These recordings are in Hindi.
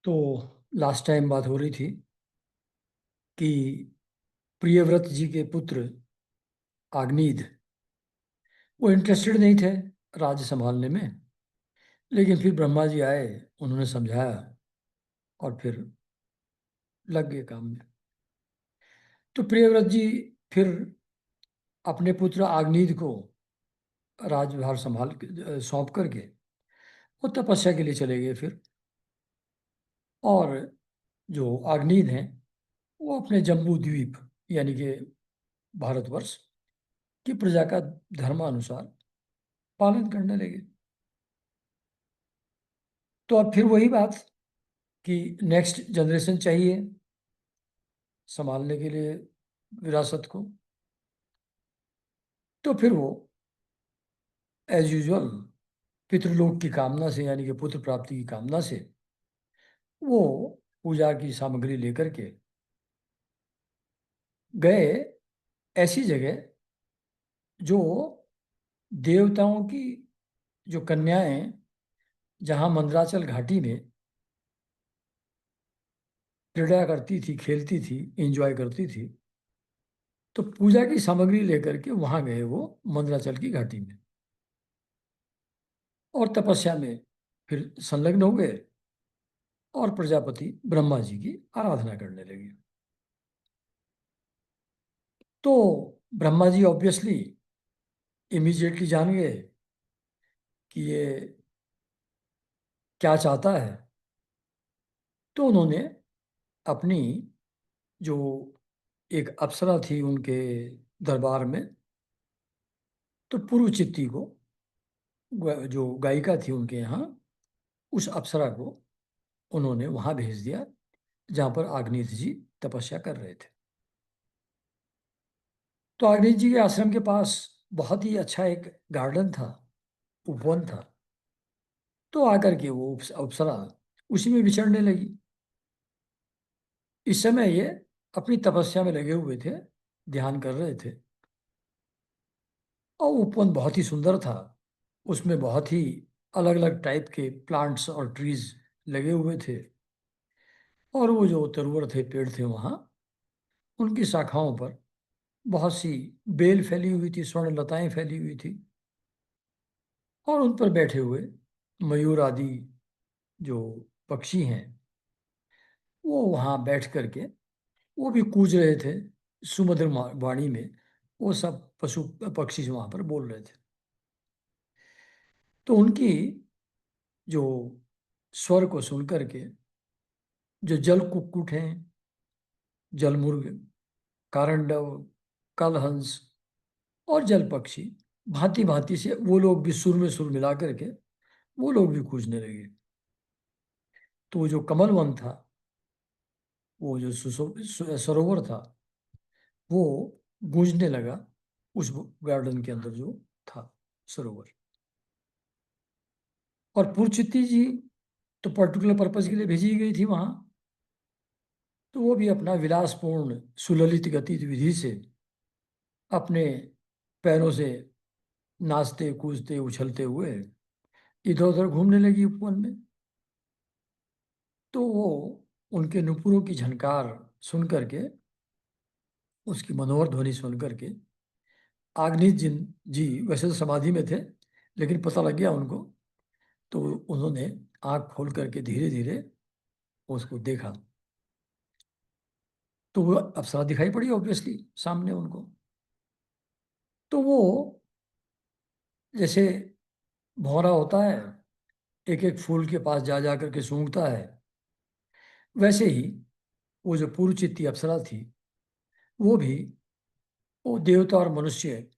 तो लास्ट टाइम बात हो रही थी कि प्रियव्रत जी के पुत्र आग्नीद वो इंटरेस्टेड नहीं थे राज्य संभालने में। लेकिन फिर ब्रह्मा जी आए, उन्होंने समझाया और फिर लग गए काम में। तो प्रियव्रत जी फिर अपने पुत्र आग्नीद को राज्यभार सौंप करके वो तपस्या के लिए चले गए फिर। और जो आग्नीद हैं वो अपने जम्बू द्वीप यानी कि भारतवर्ष की प्रजा का धर्मानुसार पालन करने लगे। तो अब फिर वही बात कि नेक्स्ट जनरेशन चाहिए संभालने के लिए विरासत को। तो फिर वो एज यूजुअल पितृलोक की कामना से यानी कि पुत्र प्राप्ति की कामना से वो पूजा की सामग्री लेकर के गए ऐसी जगह जो देवताओं की जो कन्याएं जहाँ मंदराचल घाटी में क्रीड़ा करती थी, खेलती थी, एंजॉय करती थी। तो पूजा की सामग्री लेकर के वहां गए वो मंदराचल की घाटी में और तपस्या में फिर संलग्न हो गए और प्रजापति ब्रह्मा जी की आराधना करने लगे। तो ब्रह्मा जी ऑब्वियसली इमीडिएटली जान गए कि ये क्या चाहता है। तो उन्होंने अपनी जो एक अप्सरा थी उनके दरबार में, तो पुरुचित्ती को जो गायिका थी उनके यहाँ, उस अप्सरा को उन्होंने वहां भेज दिया जहाँ पर आग्नेय जी तपस्या कर रहे थे। तो आग्नेय जी के आश्रम के पास बहुत ही अच्छा एक गार्डन था, उपवन था। तो आकर के वो अप्सरा उसी में विचरने लगी। इस समय ये अपनी तपस्या में लगे हुए थे, ध्यान कर रहे थे। और उपवन बहुत ही सुंदर था, उसमें बहुत ही अलग अलग टाइप के प्लांट्स और ट्रीज लगे हुए थे। और वो जो तरुवर थे, पेड़ थे वहाँ, उनकी शाखाओं पर बहुत सी बेल फैली हुई थी, स्वर्ण लताएं फैली हुई थी। और उन पर बैठे हुए मयूर आदि जो पक्षी हैं वो वहाँ बैठ करके वो भी कूज रहे थे सुमधुर वाणी में। वो सब पशु पक्षी वहाँ पर बोल रहे थे। तो उनकी जो स्वर को सुन करके जो जल कुक्कुट हैं, जलमुर्ग, कारंडव, कलहंस और जल पक्षी भांति भांति से वो लोग भी सुर में सुर मिला करके वो लोग भी कूजने लगे। तो वो जो कमल वन था, वो जो सरोवर था, वो गूंजने लगा उस गार्डन के अंदर जो था सरोवर। और पुरचित्ती जी तो पर्टिकुलर पर्पज के लिए भेजी गई थी वहां। तो वो भी अपना विलासपूर्ण सुललित गतिविधि से अपने पैरों से नाचते कूदते उछलते हुए इधर उधर घूमने लगी उपवन में। तो वो उनके नुपुरों की झनकार सुन करके, उसकी मनोहर ध्वनि सुन करके आग्नेय जी वैसे तो समाधि में थे, लेकिन पता लग गया उनको। तो उन्होंने आंख खोल करके धीरे धीरे उसको देखा। तो वो अप्सरा दिखाई पड़ी ऑब्वियसली सामने उनको। तो वो जैसे भौरा होता है, एक एक फूल के पास जा जा करके सूंघता है, वैसे ही वो जो पूर्वचित्ती अप्सरा थी वो भी, वो देवता और मनुष्य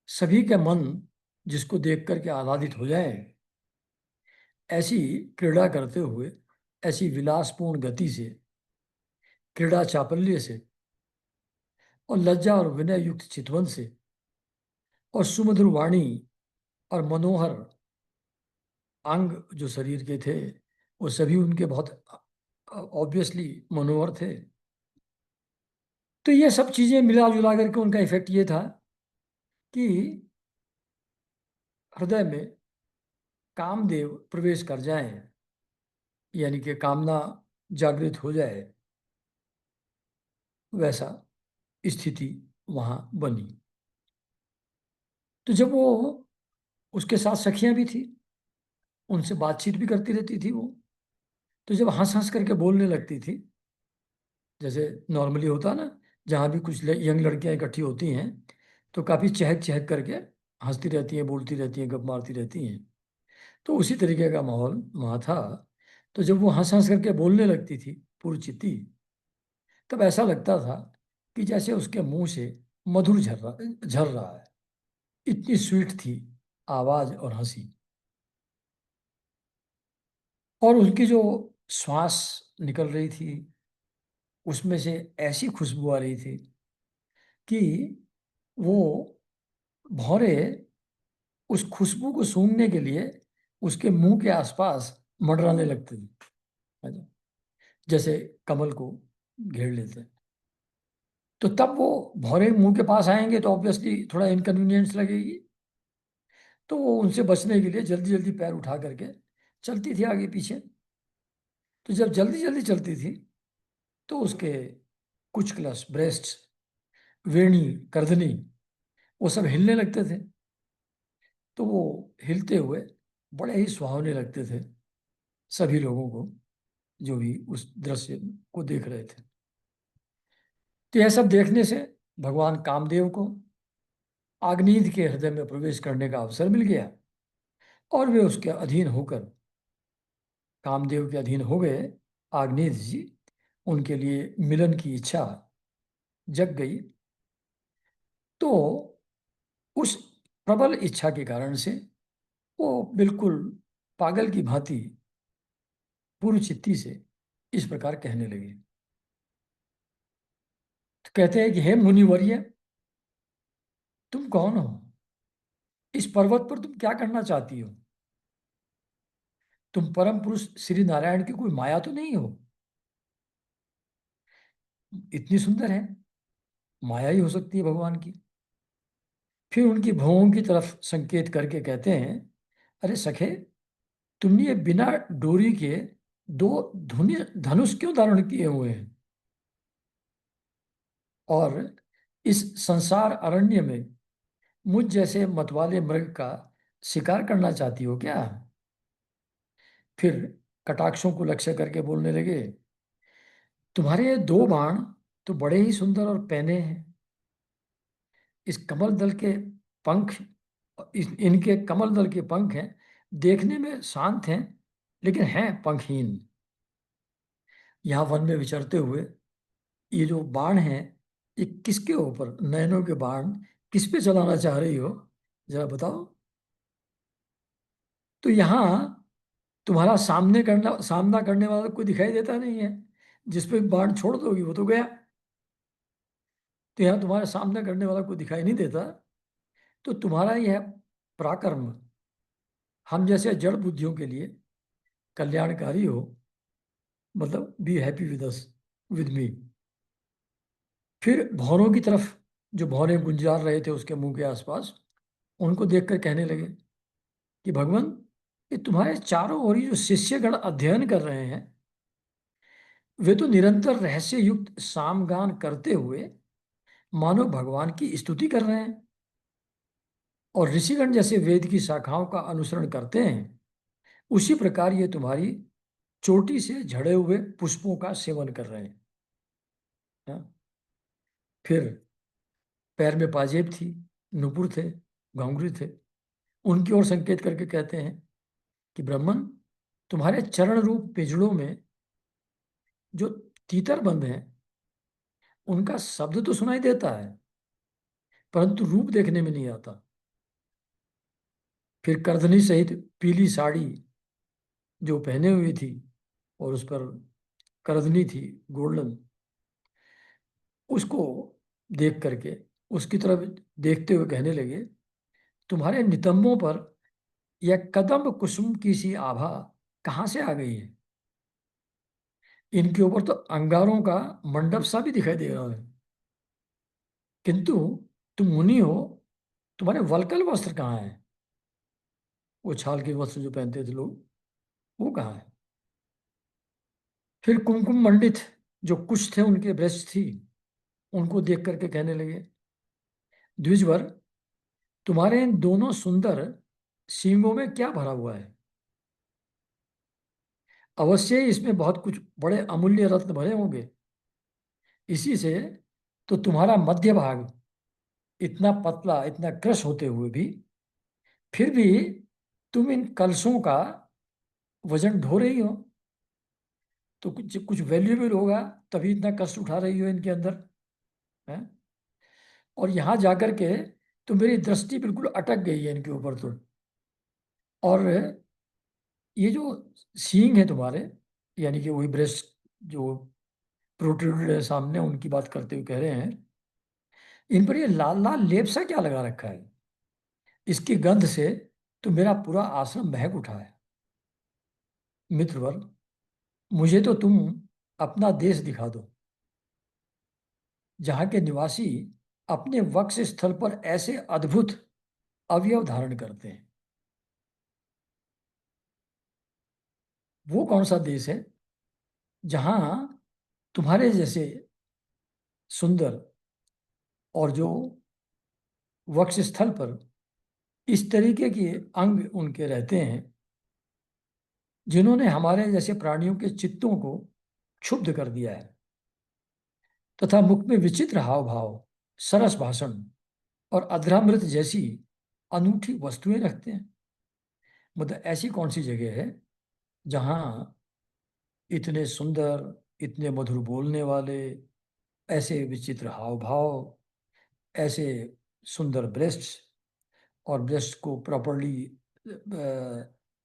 सभी के मन जिसको देख करके आह्लादित हो जाए, ऐसी क्रीड़ा करते हुए, ऐसी विलासपूर्ण गति से, क्रीड़ा चापल्य से और लज्जा और विनय युक्त चितवन से और सुमधुर वाणी और मनोहर अंग जो शरीर के थे, वो सभी उनके बहुत ऑब्वियसली मनोहर थे। तो ये सब चीजें मिला जुला करके उनका इफेक्ट ये था कि हृदय में कामदेव प्रवेश कर जाएं। यानी कि कामना जागृत हो जाए, वैसा स्थिति वहां बनी। तो जब वो, उसके साथ सखियां भी थी, उनसे बातचीत भी करती रहती थी वो। तो जब हंस हंस करके बोलने लगती थी, जैसे नॉर्मली होता ना, जहाँ भी कुछ यंग लड़कियां इकट्ठी होती हैं तो काफ़ी चहक चहक करके हंसती रहती हैं, बोलती रहती हैं, गप मारती रहती हैं। तो उसी तरीके का माहौल वहाँ था। तो जब वो हंस हंस करके बोलने लगती थी पुरचित्ती, तब ऐसा लगता था कि जैसे उसके मुंह से मधुर झर रहा है। इतनी स्वीट थी आवाज और हंसी। और उनकी जो श्वास निकल रही थी, उसमें से ऐसी खुशबू आ रही थी कि वो भौरे उस खुशबू को सूंघने के लिए उसके मुंह के आसपास मंडराने लगते थे। अच्छा, जैसे कमल को घेर लेते हैं। तो तब वो भौरे मुंह के पास आएंगे तो ऑब्वियसली थोड़ा इनकन्वीनियंस लगेगी। तो वो उनसे बचने के लिए जल्दी जल्दी पैर उठा करके चलती थी आगे पीछे। तो जब जल्दी जल्दी चलती थी तो उसके कुछ क्लस ब्रेस्ट, वेणी, करधनी, वो सब हिलने लगते थे। तो वो हिलते हुए बड़े ही सुहावने लगते थे सभी लोगों को, जो भी उस दृश्य को देख रहे थे। तो यह सब देखने से भगवान कामदेव को आग्नेय के हृदय में प्रवेश करने का अवसर मिल गया, और वे उसके अधीन होकर, कामदेव के अधीन हो गए आग्नेय जी। उनके लिए मिलन की इच्छा जग गई। तो उस प्रबल इच्छा के कारण से वो बिल्कुल पागल की भांति पूर्व चित्ती से इस प्रकार कहने लगे। तो कहते हैं कि हे मुनिवर्य, तुम कौन हो? इस पर्वत पर तुम क्या करना चाहती हो? तुम परम पुरुष श्री नारायण की कोई माया तो नहीं हो? इतनी सुंदर है, माया ही हो सकती है भगवान की। फिर उनकी भुवों की तरफ संकेत करके कहते हैं, अरे सखे, तुमने ये बिना डोरी के दो धुनि धनुष क्यों धारण किए हुए हैं? और इस संसार अरण्य में मुझ जैसे मतवाले मृग का शिकार करना चाहती हो क्या? फिर कटाक्षों को लक्ष्य करके बोलने लगे, तुम्हारे ये दो बाण तो बड़े ही सुंदर और पैने हैं। इस कमल दल के पंख, इनके कमल दल के पंख हैं, देखने में शांत हैं लेकिन हैं पंखहीन। यहाँ वन में विचरते हुए ये जो बाण हैं, ये किसके ऊपर, नयनों के बाण किस पे चलाना चाह रही हो, जरा बताओ। तो यहाँ तुम्हारा सामना करने वाला कोई दिखाई देता नहीं है। जिस पे बाण छोड़ दोगी वो तो गया। तो यहाँ तुम्हारा सामना करने वाला कोई दिखाई नहीं देता। तो तुम्हारा यह पराक्रम हम जैसे जड़ बुद्धियों के लिए कल्याणकारी हो, मतलब be happy with us, with me. फिर भौरों की तरफ, जो भौरे गुंजार रहे थे उसके मुंह के आसपास, उनको देखकर कहने लगे कि भगवान, ये तुम्हारे चारों ओर ही जो शिष्यगण अध्ययन कर रहे हैं, वे तो निरंतर रहस्य युक्त सामगान करते हुए मानो भगवान की स्तुति कर रहे हैं। और ऋषिगण जैसे वेद की शाखाओं का अनुसरण करते हैं, उसी प्रकार ये तुम्हारी चोटी से झड़े हुए पुष्पों का सेवन कर रहे हैं। हाँ? फिर पैर में पाजेब थी, नुपुर थे, घुंघरू थे। उनकी ओर संकेत करके कहते हैं कि ब्राह्मण, तुम्हारे चरण रूप पिंजड़ों में जो तीतर बंद हैं, उनका शब्द तो सुनाई देता है, परंतु रूप देखने में नहीं आता। फिर करधनी सहित पीली साड़ी जो पहने हुई थी, और उस पर करधनी थी गोल्डन, उसको देख करके उसकी तरफ देखते हुए कहने लगे, तुम्हारे नितंबों पर यह कदम्ब कुसुम की सी आभा कहाँ से आ गई है? इनके ऊपर तो अंगारों का मंडप सा भी दिखाई दे रहा है। किंतु तुम मुनि हो, तुम्हारे वल्कल वस्त्र कहाँ हैं? वो छाल के वस्त्र जो पहनते थे लोग, वो कहाँ है? फिर कुमकुम मंडित जो कुछ थे उनके ब्रश थी, उनको देख करके कहने लगे, द्विजवर, तुम्हारे इन दोनों सुंदर सींगों में क्या भरा हुआ है? अवश्य ही इसमें बहुत कुछ बड़े अमूल्य रत्न भरे होंगे। इसी से तो तुम्हारा मध्य भाग इतना पतला, इतना क्रश होते हुए भी, फिर भी तुम इन कलशों का वजन ढो रही हो। तो कुछ कुछ वैल्यूएबल होगा, तभी इतना कष्ट उठा रही हो इनके अंदर है। और यहां जाकर के तो मेरी दृष्टि बिल्कुल अटक गई है इनके ऊपर तो। और ये जो सींग है तुम्हारे, यानी कि वही ब्रेस्ट जो प्रोट्रूडेड है सामने, उनकी बात करते हुए कह रहे हैं, इन पर ये लाल लाल लेप सा क्या लगा रखा है? इसकी गंध से तो मेरा पूरा आश्रम महक उठा है। मित्रवर, मुझे तो तुम अपना देश दिखा दो, जहाँ के निवासी अपने वक्ष स्थल पर ऐसे अद्भुत अवयव धारण करते हैं। वो कौन सा देश है जहाँ तुम्हारे जैसे सुंदर और जो वक्ष स्थल पर इस तरीके के अंग उनके रहते हैं, जिन्होंने हमारे जैसे प्राणियों के चित्तों को क्षुब्ध कर दिया है, तथा मुख में विचित्र हाव भाव, सरस भाषण और अधरामृत जैसी अनूठी वस्तुएं रखते हैं। मतलब ऐसी कौन सी जगह है जहाँ इतने सुंदर, इतने मधुर बोलने वाले, ऐसे विचित्र हाव भाव, ऐसे सुंदर ब्रेस्ट, और ब्रेस्ट को प्रॉपरली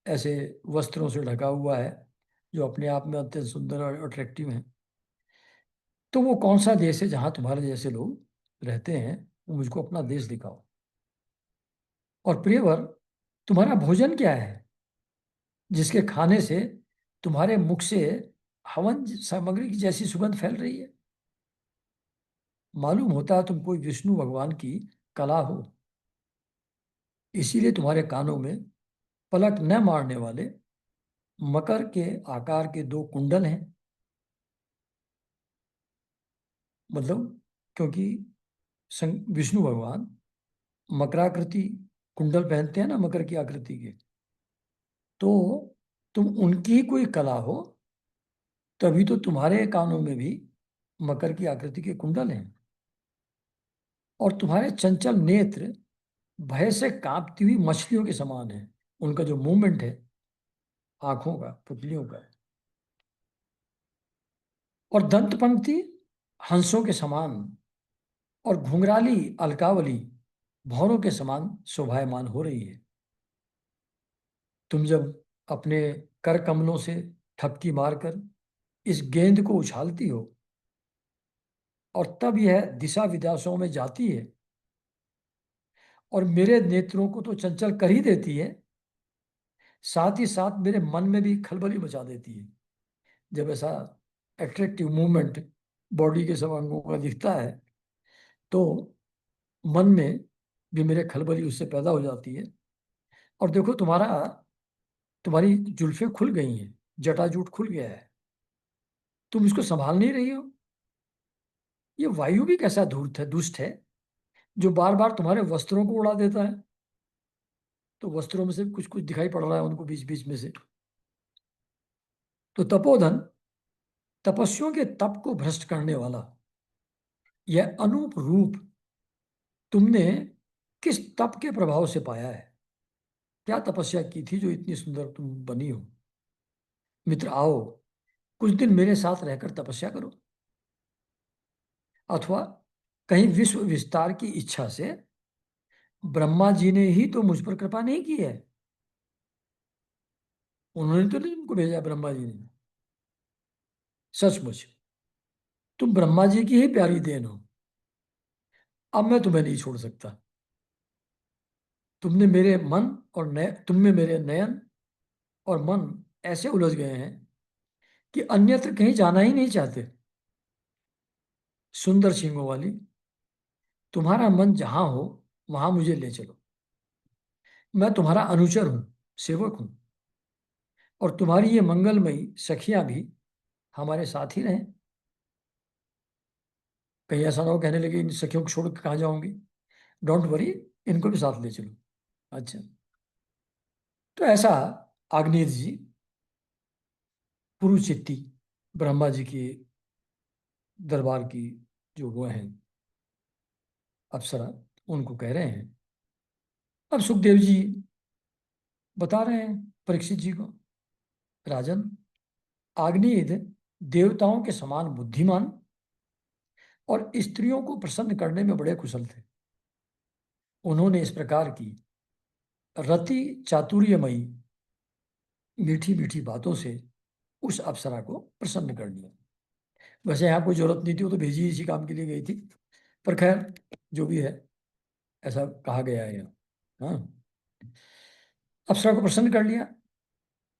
ऐसे वस्त्रों से ढका हुआ है जो अपने आप में अत्यंत सुंदर और अट्रैक्टिव हैं। तो वो कौन सा देश है जहाँ तुम्हारे जैसे लोग रहते हैं? वो मुझको अपना देश दिखाओ। और प्रियवर, तुम्हारा भोजन क्या है जिसके खाने से तुम्हारे मुख से हवन सामग्री की जैसी सुगंध फैल रही है? मालूम होता है तुम कोई विष्णु भगवान की कला हो, इसीलिए तुम्हारे कानों में पलक न मारने वाले मकर के आकार के दो कुंडल हैं। मतलब क्योंकि विष्णु भगवान मकराकृति कुंडल पहनते हैं ना, मकर की आकृति के। तो तुम उनकी ही कोई कला हो, तभी तो तुम्हारे कानों में भी मकर की आकृति के कुंडल हैं। और तुम्हारे चंचल नेत्र भय से कांपती हुई मछलियों के समान है। उनका जो मूवमेंट है आंखों का, पुतलियों का। और दंत पंक्ति हंसों के समान, और घुंघराली अलकावली भौरों के समान शोभायमान हो रही है। तुम जब अपने कर कमलों से ठपकी मारकर इस गेंद को उछालती हो, और तब यह दिशा विदेशों में जाती है और मेरे नेत्रों को तो चंचल कर ही देती है, साथ ही साथ मेरे मन में भी खलबली मचा देती है। जब ऐसा एट्रैक्टिव मूवमेंट बॉडी के सब अंगों का दिखता है, तो मन में भी मेरे खलबली उससे पैदा हो जाती है। और देखो, तुम्हारी जुल्फें खुल गई हैं, जटाजूट खुल गया है, तुम इसको संभाल नहीं रही हो। ये वायु भी कैसा धूर्त है, दुष्ट है, जो बार बार तुम्हारे वस्त्रों को उड़ा देता है। तो वस्त्रों में से कुछ कुछ दिखाई पड़ रहा है उनको बीच बीच में से। तो तपोधन, तपस्वियों के तप को भ्रष्ट करने वाला यह अनूप रूप तुमने किस तप के प्रभाव से पाया है? क्या तपस्या की थी जो इतनी सुंदर तुम बनी हो? मित्र आओ, कुछ दिन मेरे साथ रहकर तपस्या करो। अथवा कहीं विश्व विस्तार की इच्छा से ब्रह्मा जी ने ही तो मुझ पर कृपा नहीं की है। उन्होंने तो नहीं तुमको भेजा, ब्रह्मा जी ने। सचमुच तुम ब्रह्मा जी की ही प्यारी देन हो। अब मैं तुम्हें नहीं छोड़ सकता। तुमने मेरे मन और नय तुम में मेरे नयन और मन ऐसे उलझ गए हैं कि अन्यत्र कहीं जाना ही नहीं चाहते। सुंदर सींगों वाली, तुम्हारा मन जहां हो वहां मुझे ले चलो। मैं तुम्हारा अनुचर हूं, सेवक हूं। और तुम्हारी ये मंगलमयी सखियां भी हमारे साथ ही रहें। कहीं ऐसा ना हो कहने लगे इन सखियों को छोड़ के कहाँ जाऊंगी, डोंट वरी, इनको भी साथ ले चलो। अच्छा, तो ऐसा आग्नेय जी पुरुचित्ती ब्रह्मा जी के दरबार की जो वो हैं अप्सरा, उनको कह रहे हैं। अब सुखदेव जी बता रहे हैं परीक्षित जी को, राजन, आग्नेय देवताओं के समान बुद्धिमान और स्त्रियों को प्रसन्न करने में बड़े कुशल थे। उन्होंने इस प्रकार की रति चातुर्यमयी मीठी मीठी बातों से उस अप्सरा को प्रसन्न कर लिया। वैसे यहाँ कोई जरूरत नहीं थी, वो तो भेजी इसी काम के लिए गई थी, पर खैर जो भी है, ऐसा कहा गया है यहाँ। हाँ, अप्सरा को प्रसन्न कर लिया।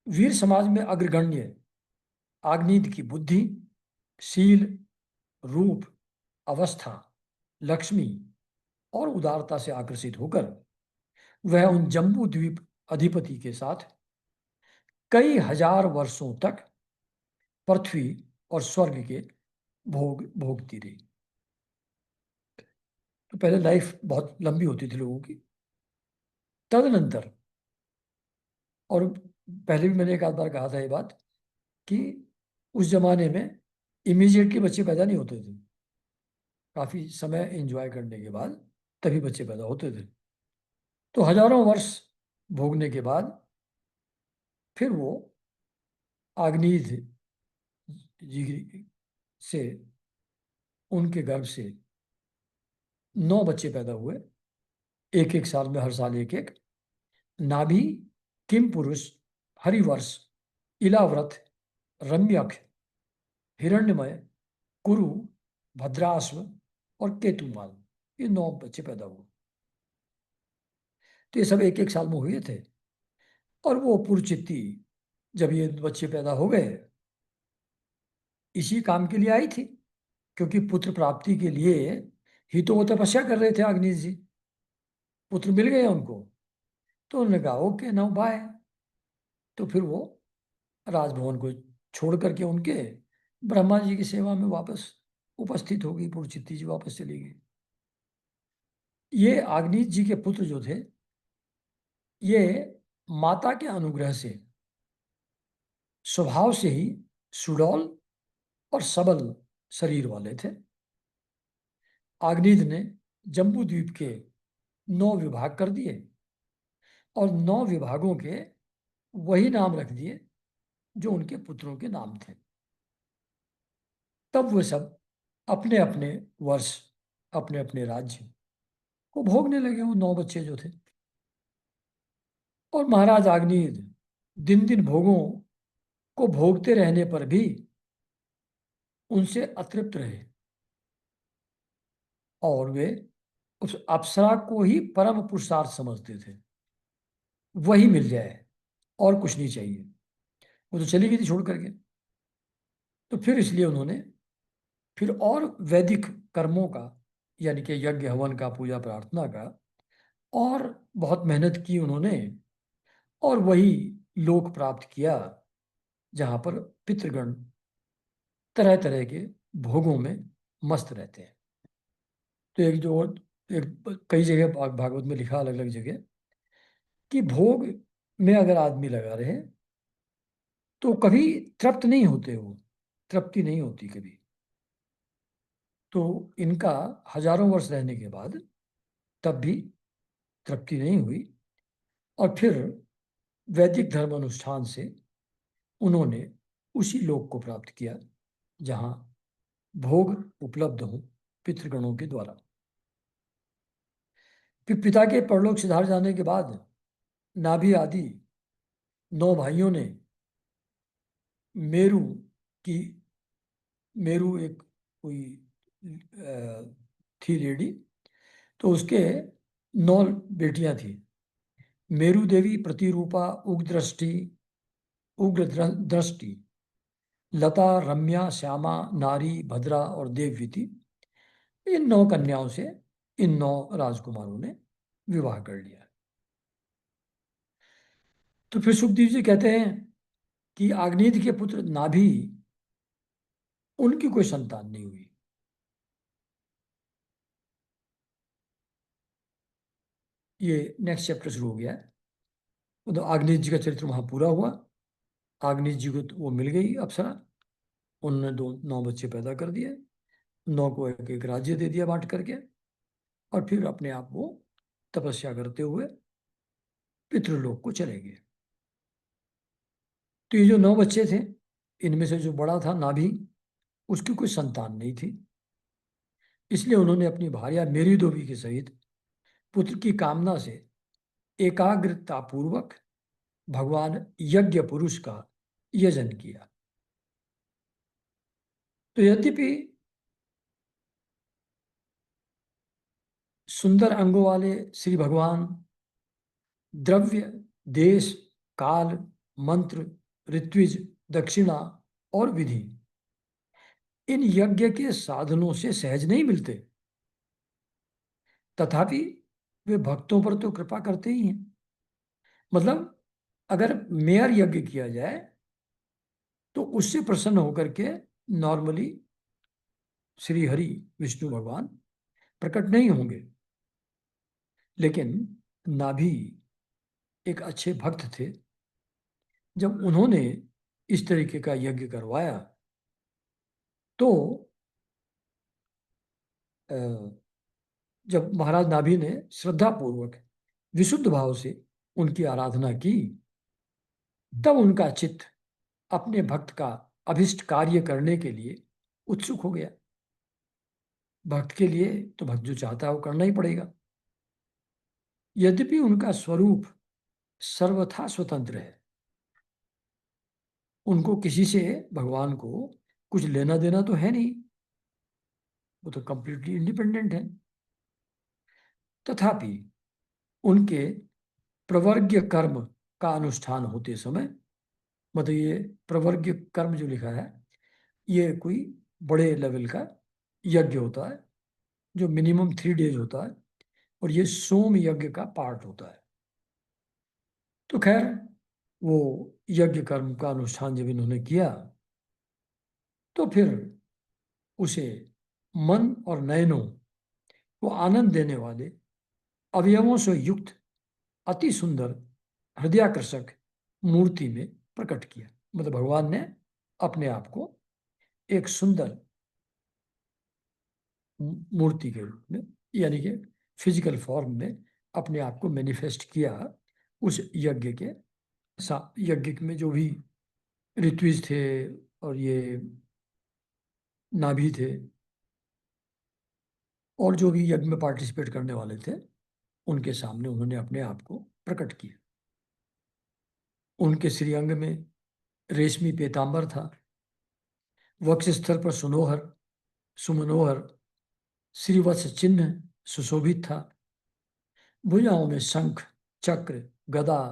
वीर समाज में अग्रगण्य आग्नेय की बुद्धि, शील, रूप, अवस्था, लक्ष्मी और उदारता से आकर्षित होकर वह उन जम्बू द्वीप अधिपति के साथ कई हजार वर्षों तक पृथ्वी और स्वर्ग के भोग भोगती रही। तो पहले लाइफ बहुत लंबी होती थी लोगों की। तदनंतर, और पहले भी मैंने एक आध बार कहा था ये बात, कि उस जमाने में इमीडिएटली बच्चे पैदा नहीं होते थे। काफी समय एंजॉय करने के बाद तभी बच्चे पैदा होते थे। तो हजारों वर्ष भोगने के बाद फिर वो आग्नेय जी से, उनके गर्भ से 9 बच्चे पैदा हुए, एक एक साल में, हर साल एक एक। नाभि, किम पुरुष, हरिवर्ष, इलाव्रत, रम्यक, हिरण्यमय, कुरु, भद्राश्व और केतुमाल, ये 9 बच्चे पैदा हुए। तो ये सब एक एक साल में हुए थे। और वो पुरचित्ती जब ये बच्चे पैदा हो गए, इसी काम के लिए आई थी, क्योंकि पुत्र प्राप्ति के लिए ही तो वो तपस्या कर रहे थे अग्निश जी। पुत्र मिल गए उनको, तो उन्होंने कहा ओके नाउ बाय। तो फिर वो राजभवन को छोड़ करके उनके ब्रह्मा जी की सेवा में वापस उपस्थित हो गई, पुरचित्ती जी वापस चली गई। ये आग्नेय जी के पुत्र जो थे, ये माता के अनुग्रह से स्वभाव से ही सुडौल और सबल शरीर वाले थे। आग्नेय ने जम्बू द्वीप के 9 विभाग कर दिए और 9 विभागों के वही नाम रख दिए जो उनके पुत्रों के नाम थे। तब वे सब अपने अपने वर्ष, अपने अपने राज्य को भोगने लगे, वो 9 बच्चे जो थे। और महाराज आग्नेय दिन दिन भोगों को भोगते रहने पर भी उनसे अतृप्त रहे, और वे उस अप्सरा को ही परम पुरुषार्थ समझते थे। वही मिल जाए, और कुछ नहीं चाहिए। वो तो चली गई थी छोड़ करके। तो फिर इसलिए उन्होंने फिर और वैदिक कर्मों का, यानी कि यज्ञ हवन का, पूजा प्रार्थना का, और बहुत मेहनत की उन्होंने, और वही लोक प्राप्त किया जहां पर पितृगण तरह तरह के भोगों में मस्त रहते हैं। तो एक जो एक कई जगह भागवत में लिखा, अलग अलग जगह, कि भोग में अगर आदमी लगा रहे तो कभी तृप्त नहीं होते, वो तृप्ति नहीं होती कभी। तो इनका हजारों वर्ष रहने के बाद तब भी तृप्ति नहीं हुई, और फिर वैदिक धर्म अनुष्ठान से उन्होंने उसी लोक को प्राप्त किया जहां भोग उपलब्ध हो पितृगणों के द्वारा। फिर पिता के परलोक सिधार जाने के बाद नाभि आदि 9 भाइयों ने मेरु की, मेरु एक कोई थी लेडी, तो उसके 9 बेटियां थी। मेरु देवी, प्रतिरूपा, उग्रदृष्टि, उग्र दृष्टि, लता, रम्या, श्यामा, नारी, भद्रा और देववीति, इन 9 कन्याओं से इन 9 राजकुमारों ने विवाह कर लिया। तो फिर सुखदेव जी कहते हैं कि आग्नेय के पुत्र नाभि उनकी कोई संतान नहीं हुई। ये नेक्स्ट चैप्टर शुरू हो गया है। मतलब आग्नेय जी का चरित्र वहां पूरा हुआ। आग्नेय जी को तो वो मिल गई अप्सरा। उन्होंने 9 बच्चे पैदा कर दिए। 9 को एक एक राज्य दे दिया बांट करके। और फिर अपने आप वो तपस्या करते हुए पितृलोक को चले गए। तो ये जो 9 बच्चे थे, इनमें से जो बड़ा था नाभि, उसकी कोई संतान नहीं थी। इसलिए उन्होंने अपनी भार्या मेरी देवी के सहित पुत्र की कामना से एकाग्रता पूर्वक भगवान यज्ञ पुरुष का यजन किया। तो यद्यपि सुंदर अंगों वाले श्री भगवान द्रव्य, देश, काल, मंत्र, ऋत्विज, दक्षिणा और विधि, इन यज्ञ के साधनों से सहज नहीं मिलते, तथापि वे भक्तों पर तो कृपा करते ही हैं। मतलब अगर मेयर यज्ञ किया जाए तो उससे प्रसन्न होकर के नॉर्मली श्री हरि विष्णु भगवान प्रकट नहीं होंगे। लेकिन नाभि एक अच्छे भक्त थे। जब उन्होंने इस तरीके का यज्ञ करवाया तो अ, जब महाराज नाभि ने श्रद्धा पूर्वक विशुद्ध भाव से उनकी आराधना की, तब उनका चित्त अपने भक्त का अभिष्ट कार्य करने के लिए उत्सुक हो गया। भक्त के लिए तो भक्त जो चाहता है वो करना ही पड़ेगा। यद्यपि उनका स्वरूप सर्वथा स्वतंत्र है, उनको किसी से, भगवान को कुछ लेना देना तो है नहीं, वो तो कंप्लीटली इंडिपेंडेंट है। तथापि उनके प्रवर्ग्य कर्म का अनुष्ठान होते समय, मतलब ये प्रवर्ग्य कर्म जो लिखा है, ये कोई बड़े लेवल का यज्ञ होता है जो मिनिमम 3 डेज होता है, और ये सोम यज्ञ का पार्ट होता है। तो खैर, वो यज्ञ कर्म का अनुष्ठान जब इन्होंने किया तो फिर उसे मन और नयनों को आनंद देने वाले अवयवों से युक्त अति सुंदर हृदयाकर्षक मूर्ति में प्रकट किया। मतलब भगवान ने अपने आप को एक सुंदर मूर्ति के रूप में, यानी कि फिजिकल फॉर्म में अपने आप को मैनिफेस्ट किया उस यज्ञ के यज्ञ में जो भी ऋत्विज थे और ये नाभि थे और जो भी यज्ञ में पार्टिसिपेट करने वाले थे, उनके सामने उन्होंने अपने आप को प्रकट किया। उनके श्रीअंग में रेशमी पीतांबर था। वक्षस्थल पर सुनोहर सुमनोहर श्रीवत्स चिन्ह सुशोभित था। भुजाओं में शंख, चक्र, गदा,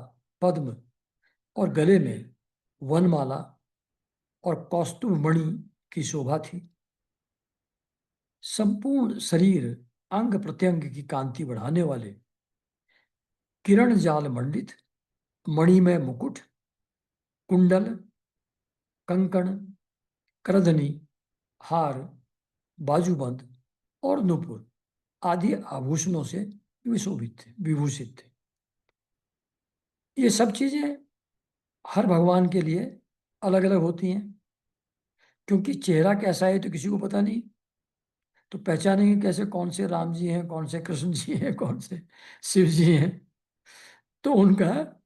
पद्म और गले में वनमाला और कौस्तुभ मणि की शोभा थी। संपूर्ण शरीर अंग प्रत्यंग की कांति बढ़ाने वाले किरण जाल मंडित मणिमय मुकुट, कुंडल, कंकण, करधनी, हार, बाजूबंद और नूपुर आदि आभूषणों से विशोभित थे, विभूषित थे। ये सब चीजें हर भगवान के लिए अलग अलग होती हैं, क्योंकि चेहरा कैसा है तो किसी को पता नहीं। तो पहचानेंगे कैसे कौन से राम जी हैं, कौन से कृष्ण जी हैं, कौन से शिव जी हैं? तो उनका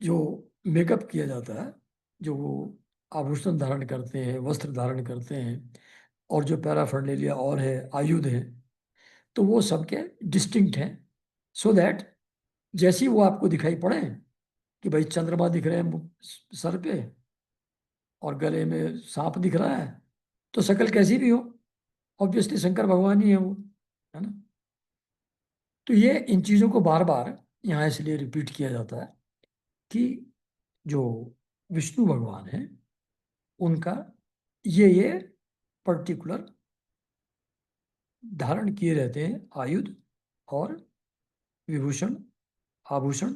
जो मेकअप किया जाता है, जो वो आभूषण धारण करते हैं, वस्त्र धारण करते हैं, और जो पैराफर्नेलिया और है, आयुध है, तो वो सबके डिस्टिंक्ट हैं। सो दैट जैसे ही वो आपको दिखाई पड़े कि भाई चंद्रमा दिख रहे हैं सर पे और गले में सांप दिख रहा है, तो शक्ल कैसी भी हो, ऑब्वियसली शंकर भगवान ही है वो, है ना? तो ये इन चीज़ों को बार बार यहाँ इसलिए रिपीट किया जाता है कि जो विष्णु भगवान है उनका ये पर्टिकुलर धारण किए रहते हैं आयुध और विभूषण, आभूषण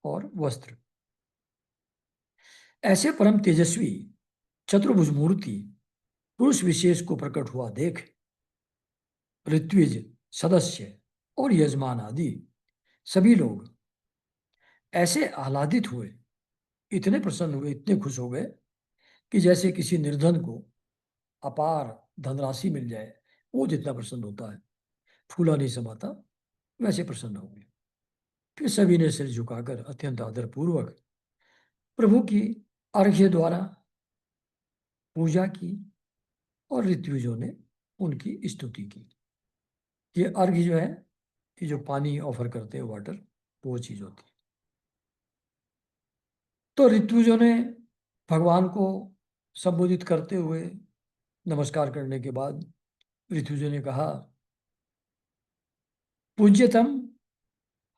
और वस्त्र। ऐसे परम तेजस्वी चतुर्भुज मूर्ति पुरुष विशेष को प्रकट हुआ देख ऋत्विज, सदस्य और यजमान आदि सभी लोग ऐसे आह्लादित हुए, इतने प्रसन्न हुए, इतने खुश हो गए कि जैसे किसी निर्धन को अपार धनराशि मिल जाए, वो जितना प्रसन्न होता है, फूला नहीं समाता, वैसे प्रसन्न हो गए। फिर सभी ने सिर झुकाकर अत्यंत आदरपूर्वक प्रभु की अर्घ्य द्वारा पूजा की और ऋत्विजों ने उनकी स्तुति की। ये अर्घ्य जो है, ये जो पानी ऑफर करते हैं, वाटर, वो चीज होती है। तो ऋत्विजों ने भगवान को संबोधित करते हुए नमस्कार करने के बाद ऋत्विजों ने कहा, पूज्यतम,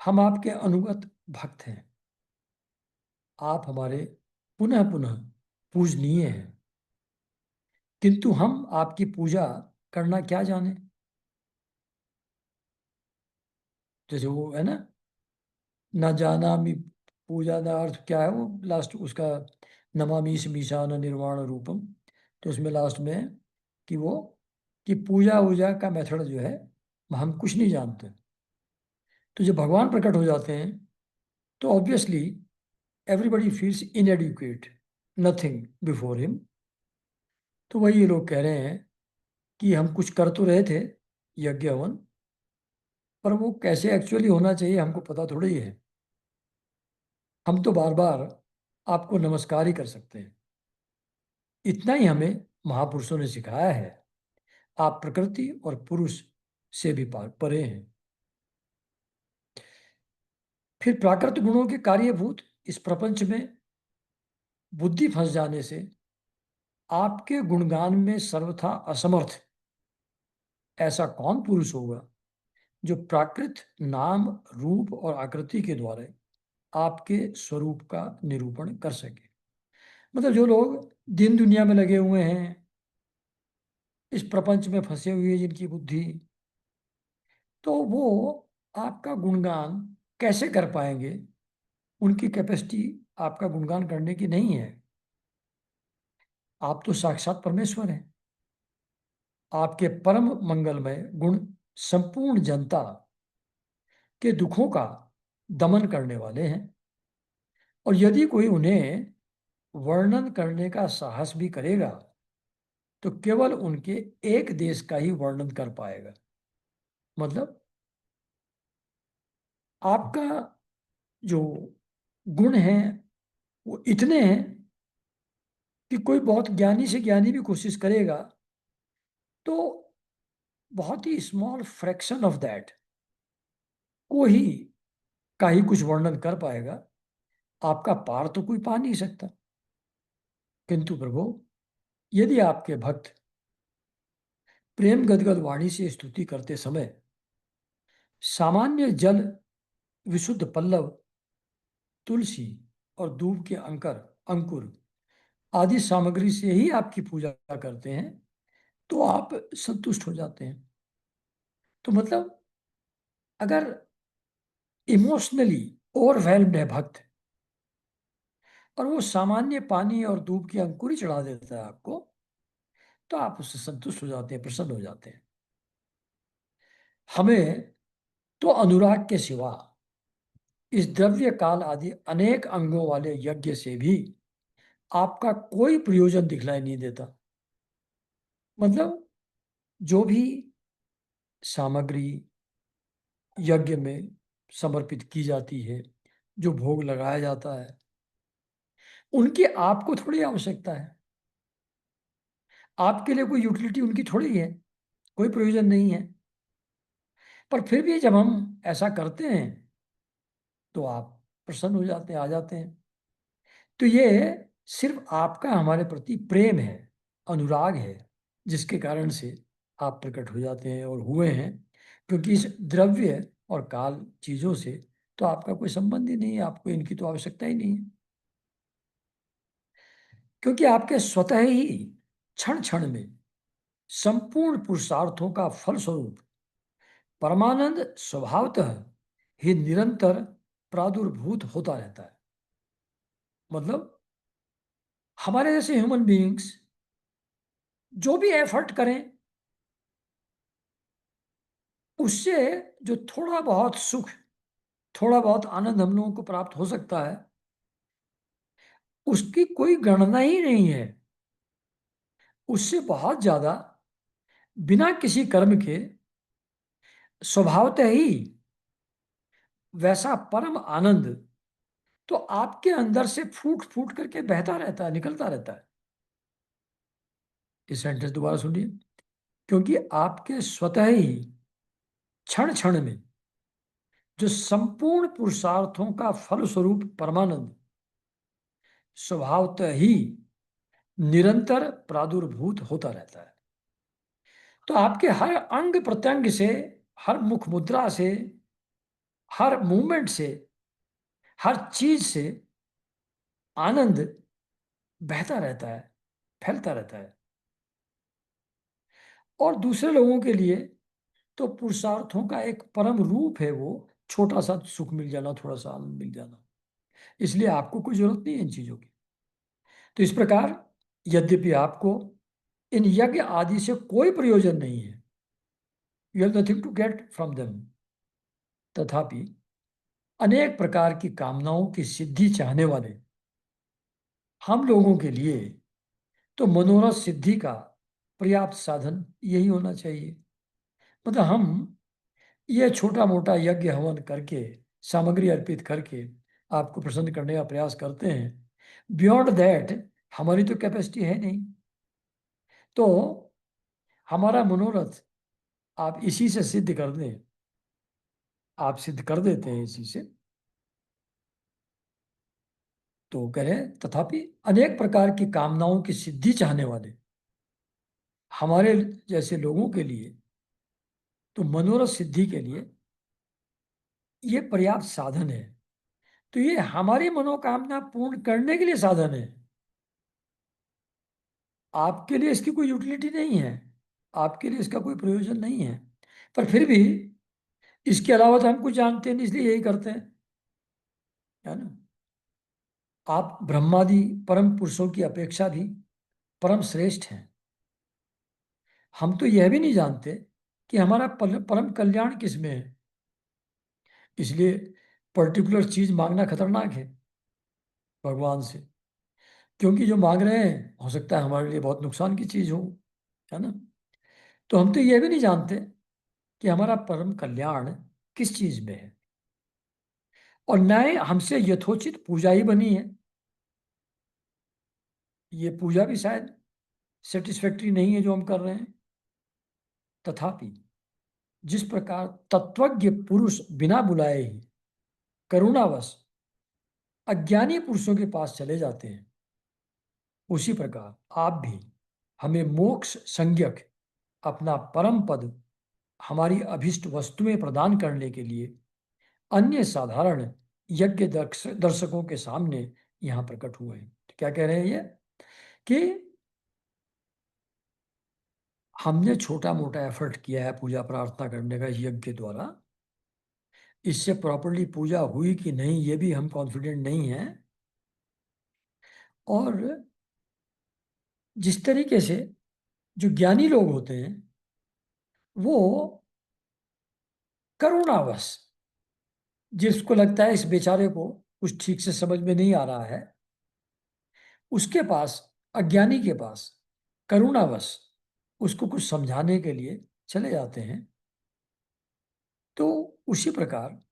हम आपके अनुगत भक्त हैं, आप हमारे पुनः पुनः पूजनीय हैं, किंतु हम आपकी पूजा करना क्या जाने। जैसे वो है ना, न जानामि, पूजा का अर्थ क्या है, वो लास्ट उसका, नमामि मीशान निर्वाण रूपम। तो उसमें लास्ट में है कि वो, कि पूजा वूजा का मेथड जो है हम कुछ नहीं जानते। तो जब भगवान प्रकट हो जाते हैं तो obviously everybody feels इनएडिक्वेट, nothing before him. तो वही ये लोग कह रहे हैं कि हम कुछ कर तो रहे थे, यज्ञ हवन, पर वो कैसे एक्चुअली होना चाहिए हमको पता थोड़ी है। हम तो बार बार आपको नमस्कार ही कर सकते हैं, इतना ही हमें महापुरुषों ने सिखाया है। आप प्रकृति और पुरुष से भी परे हैं। फिर प्राकृत गुणों के कार्यभूत इस प्रपंच में बुद्धि फंस जाने से आपके गुणगान में सर्वथा असमर्थ ऐसा कौन पुरुष होगा जो प्राकृत नाम, रूप और आकृति के द्वारा आपके स्वरूप का निरूपण कर सके। मतलब जो लोग दिन दुनिया में लगे हुए हैं, इस प्रपंच में फंसे हुए जिनकी बुद्धि, तो वो आपका गुणगान कैसे कर पाएंगे। उनकी कैपेसिटी आपका गुणगान करने की नहीं है। आप तो साक्षात परमेश्वर हैं। आपके परम मंगलमय गुण संपूर्ण जनता के दुखों का दमन करने वाले हैं, और यदि कोई उन्हें वर्णन करने का साहस भी करेगा तो केवल उनके एक देश का ही वर्णन कर पाएगा। मतलब आपका जो गुण है वो इतने हैं कि कोई बहुत ज्ञानी से ज्ञानी भी कोशिश करेगा तो बहुत ही स्मॉल फ्रैक्शन ऑफ दैट को ही का ही कुछ वर्णन कर पाएगा। आपका पार तो कोई पा नहीं सकता। किंतु प्रभु, यदि आपके भक्त प्रेम गदगद वाणी से स्तुति करते समय सामान्य जल, विशुद्ध पल्लव, तुलसी और दूब के अंकुर आदि सामग्री से ही आपकी पूजा करते हैं तो आप संतुष्ट हो जाते हैं। तो मतलब अगर इमोशनली ओवरवेल्म्ड है भक्त और वो सामान्य पानी और दूब की अंकुर ही चढ़ा देता है आपको, तो आप उससे संतुष्ट हो जाते हैं, प्रसन्न हो जाते हैं। हमें तो अनुराग के सिवा इस द्रव्य काल आदि अनेक अंगों वाले यज्ञ से भी आपका कोई प्रयोजन दिखलाई नहीं देता। मतलब जो भी सामग्री यज्ञ में समर्पित की जाती है, जो भोग लगाया जाता है, उनकी आपको थोड़ी आवश्यकता है। आपके लिए कोई यूटिलिटी उनकी थोड़ी है, कोई प्रयोजन नहीं है। पर फिर भी जब हम ऐसा करते हैं तो आप प्रसन्न हो जाते हैं, आ जाते हैं। तो ये सिर्फ आपका हमारे प्रति प्रेम है, अनुराग है, जिसके कारण से आप प्रकट हो जाते हैं और हुए हैं। क्योंकि इस द्रव्य और काल चीजों से तो आपका कोई संबंध ही नहीं है, आपको इनकी तो आवश्यकता ही नहीं है। क्योंकि आपके स्वतः ही क्षण क्षण में संपूर्ण पुरुषार्थों का फलस्वरूप परमानंद स्वभावतः ही निरंतर प्रादुर्भूत होता रहता है। मतलब हमारे जैसे ह्यूमन बीइंग्स जो भी एफर्ट करें उससे जो थोड़ा बहुत सुख, थोड़ा बहुत आनंद हम लोगों को प्राप्त हो सकता है, उसकी कोई गणना ही नहीं है। उससे बहुत ज्यादा, बिना किसी कर्म के, स्वभावतः ही वैसा परम आनंद तो आपके अंदर से फूट फूट करके बहता रहता है, निकलता रहता है। इस सेंटेंस दोबारा सुनिए। क्योंकि आपके स्वतः ही क्षण क्षण में जो संपूर्ण पुरुषार्थों का फल स्वरूप परमानंद स्वभावतः ही निरंतर प्रादुर्भूत होता रहता है। तो आपके हर अंग प्रत्यंग से, हर मुख मुद्रा से, हर मूवमेंट से, हर चीज से आनंद बहता रहता है, फैलता रहता है। और दूसरे लोगों के लिए तो पुरुषार्थों का एक परम रूप है वो, छोटा सा सुख मिल जाना, थोड़ा सा आनंद मिल जाना। इसलिए आपको कोई जरूरत नहीं है इन चीजों की। तो इस प्रकार यद्यपि आपको इन यज्ञ आदि से कोई प्रयोजन नहीं है, you have nothing to get from them, तथापि अनेक प्रकार की कामनाओं की सिद्धि चाहने वाले हम लोगों के लिए तो मनोरथ सिद्धि का पर्याप्त साधन यही होना चाहिए। मतलब हम ये छोटा मोटा यज्ञ हवन करके, सामग्री अर्पित करके आपको प्रसन्न करने का प्रयास करते हैं, बियॉन्ड दैट हमारी तो कैपेसिटी है नहीं। तो हमारा मनोरथ आप इसी से सिद्ध कर दें, आप सिद्ध कर देते हैं इसी से। तो कह रहे हैं तथापि अनेक प्रकार की कामनाओं की सिद्धि चाहने वाले हमारे जैसे लोगों के लिए तो मनोरथ सिद्धि के लिए ये पर्याप्त साधन है। तो ये हमारी मनोकामना पूर्ण करने के लिए साधन है, आपके लिए इसकी कोई यूटिलिटी नहीं है, आपके लिए इसका कोई प्रयोजन नहीं है। पर फिर भी इसके अलावा तो हम कुछ जानते नहीं, इसलिए यही करते हैं, है ना। आप ब्रह्मादि परम पुरुषों की अपेक्षा भी परम श्रेष्ठ हैं। हम तो यह भी नहीं जानते कि हमारा परम कल्याण किस में है, इसलिए पर्टिकुलर चीज मांगना खतरनाक है भगवान से। क्योंकि जो मांग रहे हैं हो सकता है हमारे लिए बहुत नुकसान की चीज हो, है ना। तो हम तो यह भी नहीं जानते कि हमारा परम कल्याण किस चीज में है। और न ही हमसे यथोचित पूजा ही बनी है, ये पूजा भी शायद सेटिस्फैक्ट्री नहीं है जो हम कर रहे हैं। तथापि जिस प्रकार तत्वज्ञ पुरुष बिना बुलाए ही करुणावश अज्ञानी पुरुषों के पास चले जाते हैं, उसी प्रकार आप भी हमें मोक्ष संज्ञक अपना परम पद हमारी अभिष्ट वस्तुएं प्रदान करने के लिए अन्य साधारण यज्ञ दर्शकों के सामने यहां प्रकट हुए हैं। तो क्या कह रहे हैं ये कि हमने छोटा मोटा एफर्ट किया है पूजा प्रार्थना करने का इस यज्ञ के द्वारा, इससे प्रॉपरली पूजा हुई कि नहीं ये भी हम कॉन्फिडेंट नहीं है। और जिस तरीके से जो ज्ञानी लोग होते हैं वो करुणावश, जिसको लगता है इस बेचारे को कुछ ठीक से समझ में नहीं आ रहा है, उसके पास, अज्ञानी के पास करुणावश उसको कुछ समझाने के लिए चले जाते हैं। तो उसी प्रकार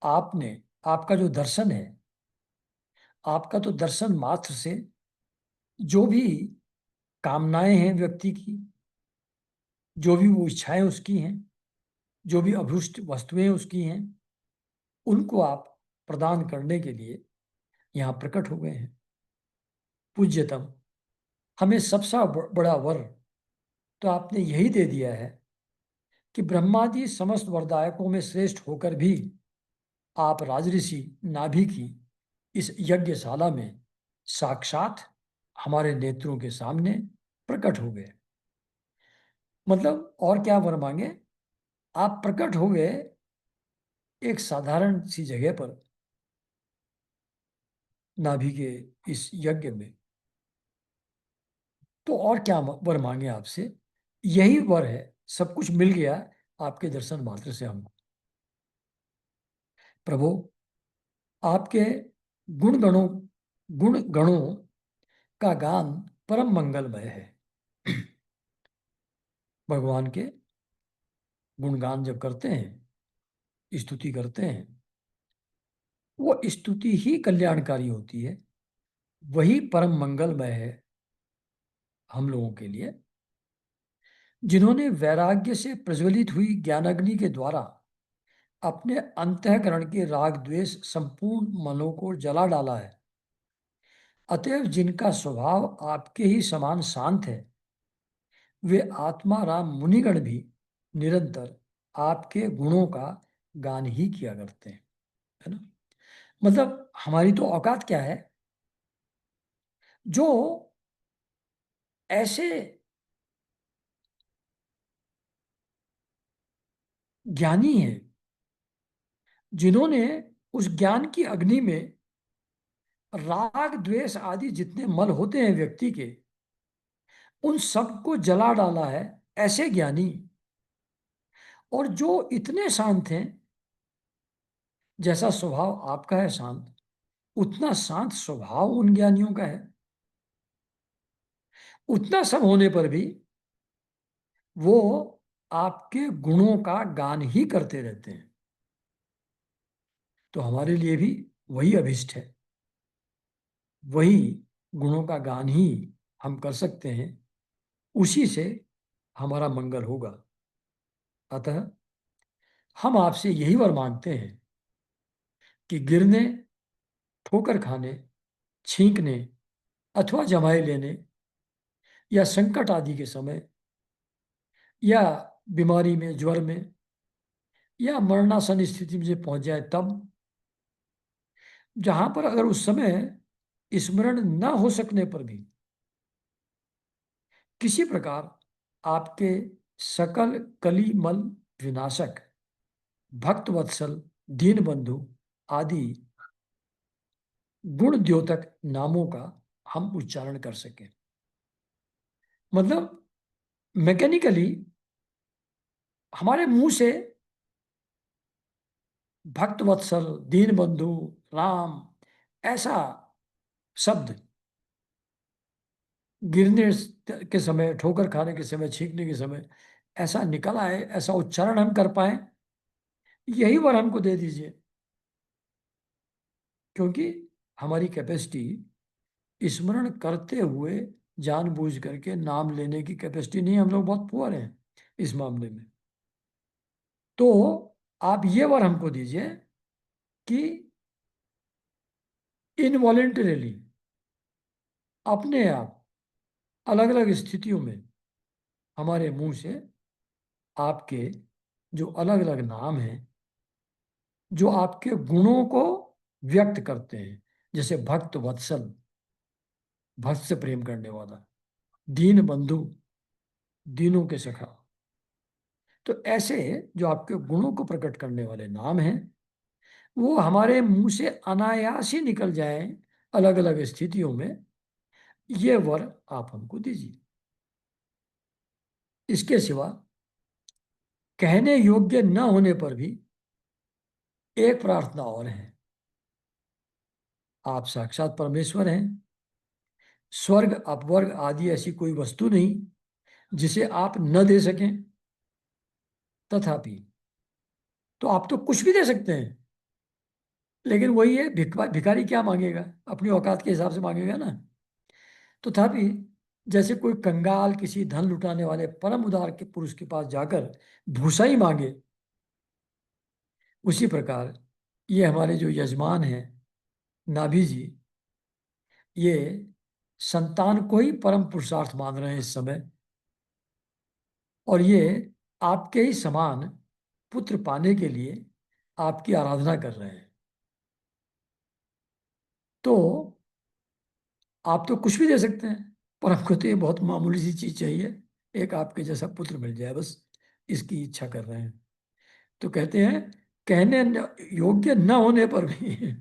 आपने, आपका जो दर्शन है, आपका तो दर्शन मात्र से जो भी कामनाएं हैं व्यक्ति की, जो भी वो इच्छाएं उसकी हैं, जो भी अभीष्ट वस्तुएं उसकी हैं, उनको आप प्रदान करने के लिए यहाँ प्रकट हो गए हैं। पूज्यतम, हमें सबसे बड़ा वर तो आपने यही दे दिया है कि ब्रह्मादि समस्त वरदायकों में श्रेष्ठ होकर भी आप राजऋषि नाभि की इस यज्ञशाला में साक्षात हमारे नेत्रों के सामने प्रकट हो गए। मतलब और क्या वर मांगे, आप प्रकट हो गए एक साधारण सी जगह पर, नाभि के इस यज्ञ में। तो और क्या वर मांगे आपसे? यही वर है, सब कुछ मिल गया आपके दर्शन मात्र से हमको। प्रभु, आपके गुण गणों गुण गणों का गान परम मंगलमय है। भगवान के गुणगान जब करते हैं, स्तुति करते हैं, वो स्तुति ही कल्याणकारी होती है, वही परम मंगलमय है हम लोगों के लिए। जिन्होंने वैराग्य से प्रज्वलित हुई ज्ञानाग्नि के द्वारा अपने अंतःकरण के राग द्वेष संपूर्ण मनों को जला डाला है, अतएव जिनका स्वभाव आपके ही समान शांत है, वे आत्मा राम मुनिगण भी निरंतर आपके गुणों का गान ही किया करते हैं, है ना। मतलब हमारी तो औकात क्या है, जो ऐसे ज्ञानी हैं, जिन्होंने उस ज्ञान की अग्नि में राग द्वेष आदि जितने मल होते हैं व्यक्ति के, उन सबको जला डाला है, ऐसे ज्ञानी। और जो इतने शांत हैं, जैसा स्वभाव आपका है शांत, उतना शांत स्वभाव उन ज्ञानियों का है। उतना सब होने पर भी वो आपके गुणों का गान ही करते रहते हैं। तो हमारे लिए भी वही अभिष्ट है, वही गुणों का गान ही हम कर सकते हैं, उसी से हमारा मंगल होगा। अतः हम आपसे यही वर मांगते हैं कि गिरने, ठोकर खाने, छींकने अथवा जमाए लेने या संकट आदि के समय, या बीमारी में, ज्वर में, या मरणासन स्थिति में पहुंच जाए तब, जहां पर अगर उस समय स्मरण न हो सकने पर भी किसी प्रकार आपके सकल कलिमल विनाशक भक्त वत्सल दीन बंधु आदि गुण द्योतक नामों का हम उच्चारण कर सकें। मतलब मैकेनिकली हमारे मुंह से भक्त वत्सल, दीन बंधु, राम, ऐसा शब्द गिरने के समय, ठोकर खाने के समय, छींकने के समय ऐसा निकल आए, ऐसा उच्चारण हम कर पाए, यही वर हमको दे दीजिए। क्योंकि हमारी कैपेसिटी स्मरण करते हुए जानबूझ करके नाम लेने की कैपेसिटी नहीं, हम लोग बहुत पुअर हैं इस मामले में। तो आप ये वर हमको दीजिए कि इनवॉलेंटरीली, अपने आप, अलग अलग स्थितियों में हमारे मुंह से आपके जो अलग अलग नाम हैं, जो आपके गुणों को व्यक्त करते हैं, जैसे भक्त वत्सल, भक्त से प्रेम करने वाला, दीन बंधु, दीनों के सखा, तो ऐसे जो आपके गुणों को प्रकट करने वाले नाम हैं, वो हमारे मुंह से अनायास ही निकल जाए अलग अलग स्थितियों में, ये वर आप हमको दीजिए। इसके सिवा कहने योग्य न होने पर भी एक प्रार्थना और है। आप साक्षात परमेश्वर हैं, स्वर्ग अपवर्ग आदि ऐसी कोई वस्तु नहीं जिसे आप न दे सकें। तथापि तो आप तो कुछ भी दे सकते हैं, लेकिन वही है, भिखारी क्या मांगेगा, अपनी औकात के हिसाब से मांगेगा ना। तथापि जैसे कोई कंगाल किसी धन लुटाने वाले परम उदार के पुरुष के पास जाकर भूसा ही मांगे, उसी प्रकार ये हमारे जो यजमान हैं नाभि जी, ये संतान को ही परम पुरुषार्थ मान रहे हैं इस समय, और ये आपके ही समान पुत्र पाने के लिए आपकी आराधना कर रहे हैं। तो आप तो कुछ भी दे सकते हैं, पर हमको तो ये बहुत मामूली सी चीज चाहिए, एक आपके जैसा पुत्र मिल जाए बस, इसकी इच्छा कर रहे हैं। तो कहते हैं, कहने योग्य न होने पर भी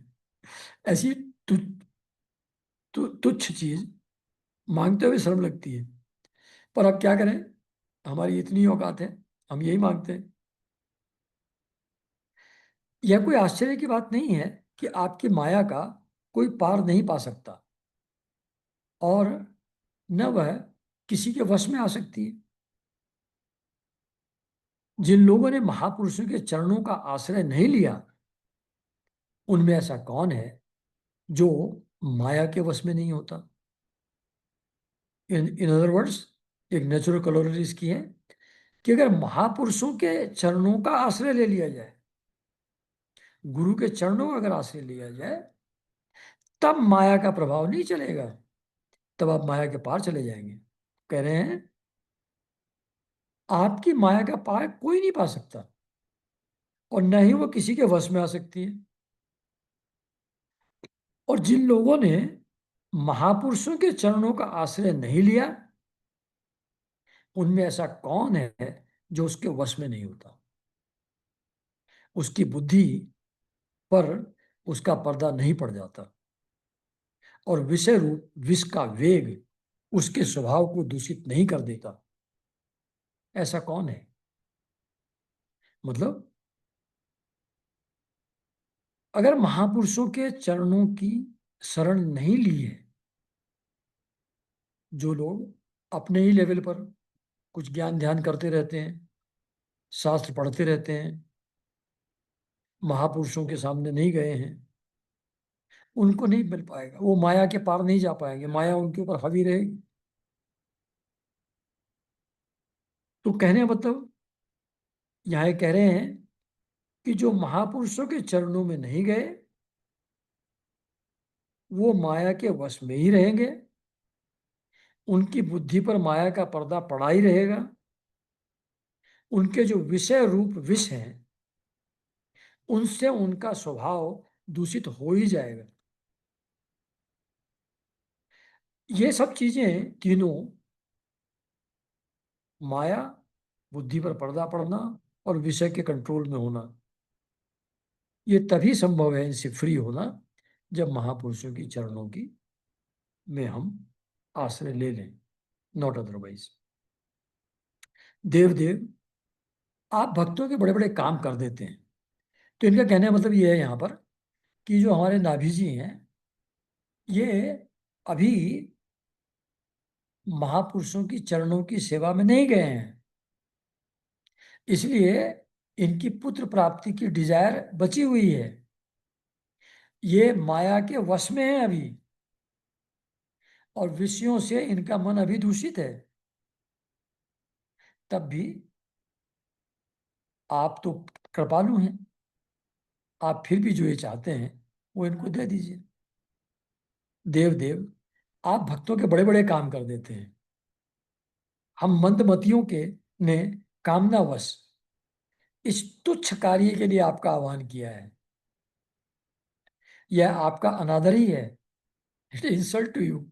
ऐसी तुच्छ चीज मांगते हुए शर्म लगती है, पर अब क्या करें, हमारी इतनी औकात है, हम यही मांगते हैं। यह कोई आश्चर्य की बात नहीं है कि आपकी माया का कोई पार नहीं पा सकता, और न वह किसी के वश में आ सकती है। जिन लोगों ने महापुरुषों के चरणों का आश्रय नहीं लिया, उनमें ऐसा कौन है जो माया के वश में नहीं होता। इन इन अदर वर्ड्स, एक नेचुरल कलोरी इसकी है कि अगर महापुरुषों के चरणों का आश्रय ले लिया जाए, गुरु के चरणों का अगर आश्रय लिया जाए, तब माया का प्रभाव नहीं चलेगा, तब आप माया के पार चले जाएंगे। कह रहे हैं आपकी माया का पार कोई नहीं पा सकता, और न ही वो किसी के वश में आ सकती है। और जिन लोगों ने महापुरुषों के चरणों का आश्रय नहीं लिया, उनमें ऐसा कौन है जो उसके वश में नहीं होता। उसकी बुद्धि पर उसका पर्दा नहीं पड़ जाता, और विषय रूप विष का वेग उसके स्वभाव को दूषित नहीं कर देता। ऐसा कौन है? मतलब अगर महापुरुषों के चरणों की शरण नहीं ली है, जो लोग अपने ही लेवल पर कुछ ज्ञान ध्यान करते रहते हैं, शास्त्र पढ़ते रहते हैं, महापुरुषों के सामने नहीं गए हैं, उनको नहीं मिल पाएगा, वो माया के पार नहीं जा पाएंगे, माया उनके ऊपर हावी रहेगी। तो कहने का मतलब यहाँ ये कह रहे हैं कि जो महापुरुषों के चरणों में नहीं गए, वो माया के वश में ही रहेंगे, उनकी बुद्धि पर माया का पर्दा पड़ा ही रहेगा, उनके जो विषय रूप विष हैं, उनसे उनका स्वभाव दूषित हो ही जाएगा। ये सब चीजें तीनों, माया, बुद्धि पर पर्दा पड़ना और विषय के कंट्रोल में होना, ये तभी संभव है इनसे फ्री होना, जब महापुरुषों की चरणों की में हम आश्रय ले लें, नॉट अदरवाइज। देव देव, आप भक्तों के बड़े बड़े काम कर देते हैं। तो इनका कहने का मतलब ये है यहाँ पर कि जो हमारे नाभि जी हैं, ये अभी महापुरुषों की चरणों की सेवा में नहीं गए हैं, इसलिए इनकी पुत्र प्राप्ति की डिजायर बची हुई है। ये माया के वश में है अभी, और विषयों से इनका मन अभी दूषित है। तब भी आप तो कृपालु हैं, आप फिर भी जो ये चाहते हैं वो इनको दे दीजिए। देव देव, आप भक्तों के बड़े बड़े काम कर देते हैं। हम मंदमतियों के ने कामनावश इस तुच्छ कार्य के लिए आपका आह्वान किया है। यह आपका अनादर ही है, इट इंसल्ट टू यू,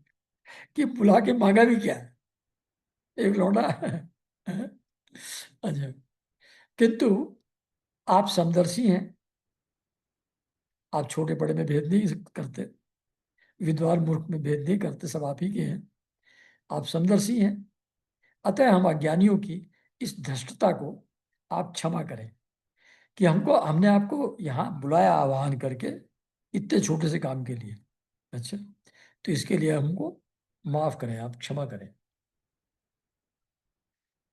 कि बुला के मांगा भी क्या, एक लौंडा। अच्छा, किंतु आप समदर्शी हैं, आप छोटे बड़े में भेद नहीं करते, विद्वान मूर्ख में भेद नहीं करते, सब आप ही के हैं, आप समदर्शी हैं। अतः हम अज्ञानियों की इस धृष्टता को आप क्षमा करें कि हमने आपको यहाँ बुलाया आह्वान करके, इतने छोटे से काम के लिए। अच्छा, तो इसके लिए हमको माफ करें, आप क्षमा करें।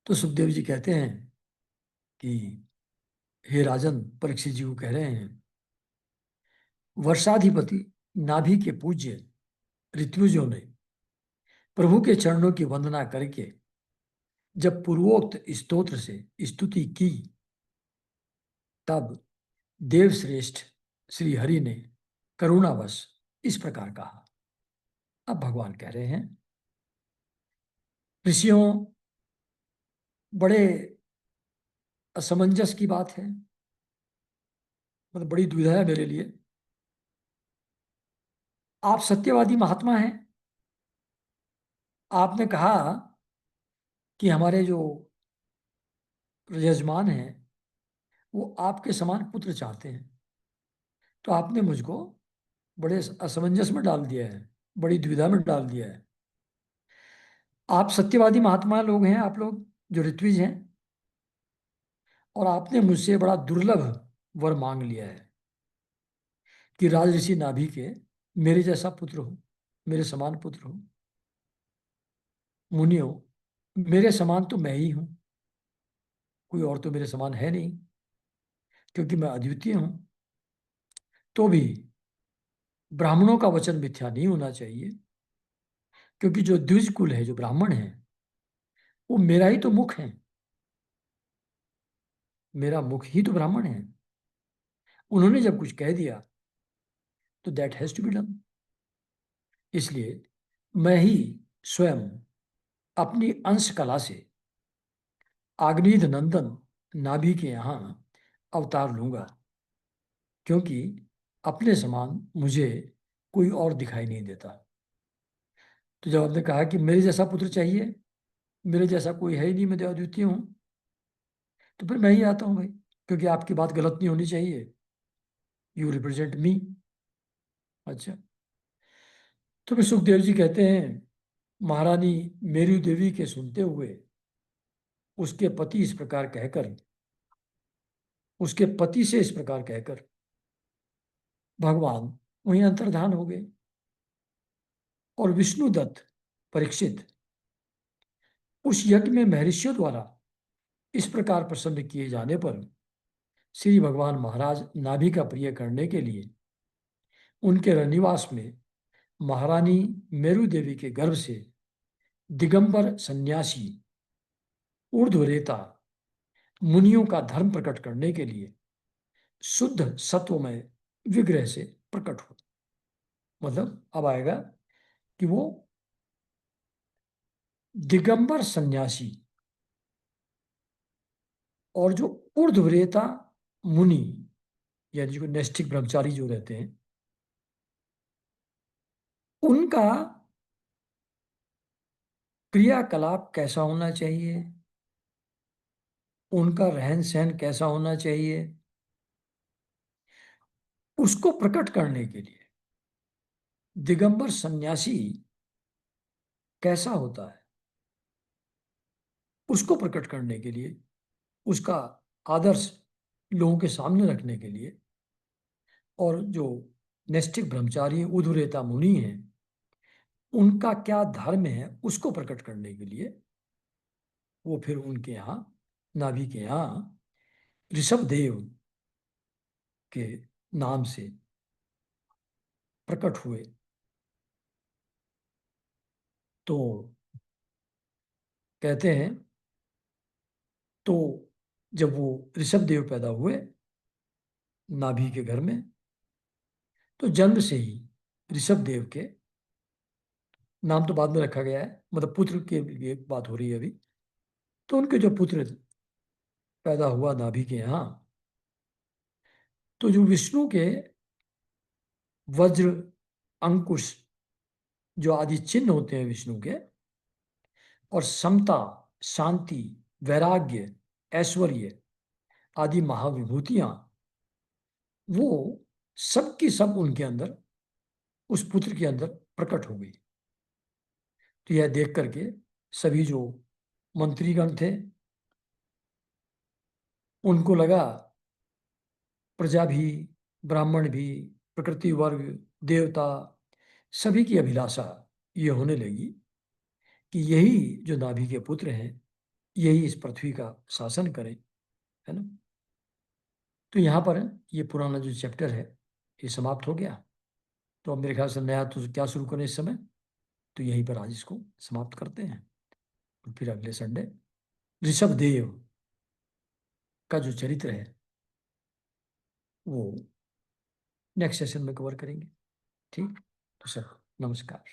तो सुखदेव जी कहते हैं कि हे राजन, परीक्षित जी को कह रहे हैं, वर्षाधिपति नाभि के पूज्य ऋत्विजों ने प्रभु के चरणों की वंदना करके जब पूर्वोक्त स्तोत्र से स्तुति की, तब देवश्रेष्ठ श्री हरि ने करुणावश इस प्रकार कहा। अब भगवान कह रहे हैं, ऋषियों, बड़े असमंजस की बात है, मतलब बड़ी दुविधा है मेरे लिए। आप सत्यवादी महात्मा हैं, आपने कहा कि हमारे जो यजमान हैं वो आपके समान पुत्र चाहते हैं, तो आपने मुझको बड़े असमंजस में डाल दिया है, बड़ी दुविधा में डाल दिया है। आप सत्यवादी महात्मा लोग हैं, आप लोग जो ऋत्विज हैं, और आपने मुझसे बड़ा दुर्लभ वर मांग लिया है कि राजऋषि नाभि के मेरे जैसा पुत्र हो, मेरे समान पुत्र हो। मुनियो, मेरे समान तो मैं ही हूं, कोई और तो मेरे समान है नहीं, क्योंकि मैं अद्वितीय हूं। तो भी ब्राह्मणों का वचन मिथ्या नहीं होना चाहिए, क्योंकि जो द्विज कुल है, जो ब्राह्मण है, वो मेरा ही तो मुख है, मेरा मुख ही तो ब्राह्मण है। उन्होंने जब कुछ कह दिया तो that has to be done. इसलिए मैं ही स्वयं अपनी अंश कला से आग्नेय नंदन नाभि के यहाँ अवतार लूंगा, क्योंकि अपने समान मुझे कोई और दिखाई नहीं देता। तो जब आपने कहा कि मेरे जैसा पुत्र चाहिए, मेरे जैसा कोई है ही नहीं, मैं तो अद्वितीय हूँ, तो फिर मैं ही आता हूँ भाई, क्योंकि आपकी बात गलत नहीं होनी चाहिए। यू रिप्रेजेंट मी। अच्छा। तो फिर सुखदेव जी कहते हैं, महारानी मेरू देवी के सुनते हुए उसके पति इस प्रकार कहकर, उसके पति से इस प्रकार कहकर भगवान वहीं अंतर्धान हो गए। और विष्णुदत्त परीक्षित उस यज्ञ में महर्षियों द्वारा इस प्रकार प्रसन्न किए जाने पर श्री भगवान महाराज नाभि का प्रिय करने के लिए उनके रनिवास में महारानी मेरू देवी के गर्भ से दिगंबर सन्यासी ऊर्ध्वरेता मुनियों का धर्म प्रकट करने के लिए शुद्ध सत्वमय विग्रह से प्रकट हो। मतलब अब आएगा कि वो दिगंबर सन्यासी और जो ऊर्ध्वरेता मुनि, यानी जो नैष्ठिक ब्रह्मचारी जो रहते हैं, उनका क्रियाकलाप कैसा होना चाहिए, उनका रहन सहन कैसा होना चाहिए, उसको प्रकट करने के लिए दिगंबर सन्यासी कैसा होता है, उसको प्रकट करने के लिए, उसका आदर्श लोगों के सामने रखने के लिए, और जो नैष्ठिक ब्रह्मचारी उद्धरेता मुनि हैं, उनका क्या धर्म है उसको प्रकट करने के लिए वो फिर उनके यहाँ नाभि के यहाँ ऋषभ देव के नाम से प्रकट हुए। तो कहते हैं, तो जब वो ऋषभ देव पैदा हुए नाभि के घर में, तो जन्म से ही ऋषभ देव के नाम तो बाद में रखा गया है, मतलब पुत्र के लिए बात हो रही है अभी। तो उनके जो पुत्र पैदा हुआ नाभि के यहाँ, तो जो विष्णु के वज्र, अंकुश, जो आदि चिन्ह होते हैं विष्णु के, और समता, शांति, वैराग्य, ऐश्वर्य आदि महाविभूतियां, वो सब की सब उनके अंदर, उस पुत्र के अंदर प्रकट हो गई। तो यह देख करके सभी जो मंत्रीगण थे, उनको लगा, प्रजा भी, ब्राह्मण भी, प्रकृति वर्ग, देवता, सभी की अभिलाषा ये होने लगी कि यही जो नाभि के पुत्र हैं, यही इस पृथ्वी का शासन करें, है ना। तो यहाँ पर ये पुराना जो चैप्टर है ये समाप्त हो गया। तो अब मेरे ख्याल से नया तो क्या शुरू करें इस समय, तो यहीं पर आज इसको समाप्त करते हैं। और फिर अगले संडे ऋषभ देव का जो चरित्र है वो नेक्स्ट सेशन में कवर करेंगे। ठीक। तो सर, नमस्कार।